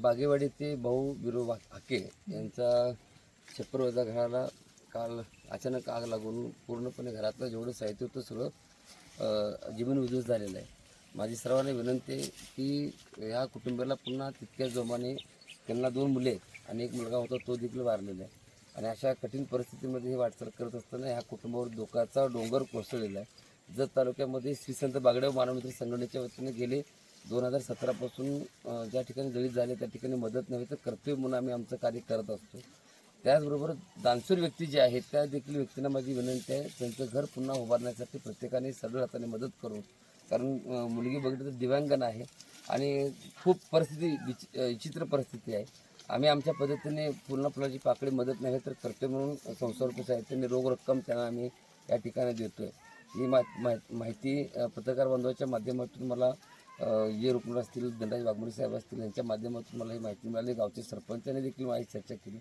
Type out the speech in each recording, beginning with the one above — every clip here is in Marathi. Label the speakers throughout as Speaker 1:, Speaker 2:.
Speaker 1: बागेवाडी ते भाऊ बिरो हाके यांचा छप्परवजा घराला काल अचानक आग लागून पूर्णपणे घरातलं जेवढं साहित्य होतं सगळं जीवन उद्ध्वस्त झालेलं आहे. माझी सर्वांना विनंती आहे की ह्या कुटुंबाला पुन्हा तितक्याच जोमाने, त्यांना 2 मुले आहेत आणि 1 मुलगा होता, तो देखील वारलेला आहे. आणि अशा कठीण परिस्थितीमध्ये हे वाटचाल करत असताना ह्या कुटुंबावर धोक्याचा डोंगर कोसळलेला आहे. जत तालुक्यामध्ये श्री संत बागडेव मानवमित्र संघटनेच्या वतीने गेले 2017 पासून ज्या ठिकाणी दलित झाले त्या ठिकाणी मदत नव्हे तर कर्तव्य म्हणून आम्ही आमचं कार्य करत असतो. त्याचबरोबर दानशूर व्यक्ती जे आहेत त्या देखील व्यक्तींना माझी विनंती आहे, त्यांचं घर पुन्हा उभारण्यासाठी प्रत्येकाने सरळ हाताने मदत करू. कारण मुलगी बघितलं तर दिव्यांगन आहे आणि खूप परिस्थिती विचित्र परिस्थिती आहे. आम्ही आमच्या पद्धतीने पूर्ण फुलाची पाकळी मदत नाही तर कर्तव्य म्हणून संसार रुपये साहित्याने रोग रक्कम त्यांना आम्ही या ठिकाणी देतो आहे. ही माहिती पत्रकार बांधवाच्या माध्यमातून मला जे रुक्मिणी असतील, धनराज वाघमोडे साहेब असतील यांच्या माध्यमातून मला ही माहिती मिळाली. गावचे सरपंचाने देखील माझी चर्चा केली.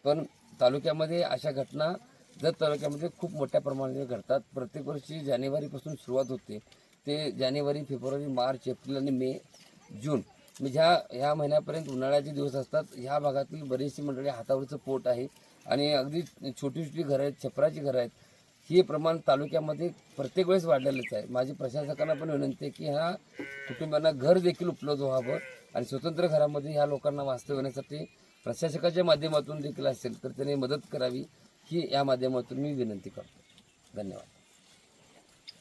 Speaker 1: पण तालुक्यामध्ये अशा घटना जत तालुक्यामध्ये खूप मोठ्या प्रमाणात घडतात. प्रत्येक वर्षी जानेवारीपासून सुरुवात होते ते जानेवारी, फेब्रुवारी, मार्च, एप्रिल आणि मे, जून म्हणजे ह्या महिन्यापर्यंत उन्हाळ्याचे दिवस असतात. ह्या भागातील बरीचशी मंडळी हातावरचं पोट आहे आणि अगदी छोटी छोटी घरं आहेत, छपराची घरं आहेत. हे प्रमाण तालुक्यामध्ये प्रत्येक वेळेस वाढलेलंच आहे. माझी प्रशासकांना पण विनंती आहे की ह्या कुटुंबांना घर देखील उपलब्ध व्हावं आणि स्वतंत्र घरामध्ये ह्या लोकांना वास्तव्य होण्यासाठी प्रशासकाच्या माध्यमातून देखील असेल तर त्यांनी मदत करावी, ही या माध्यमातून मी विनंती करतो. धन्यवाद.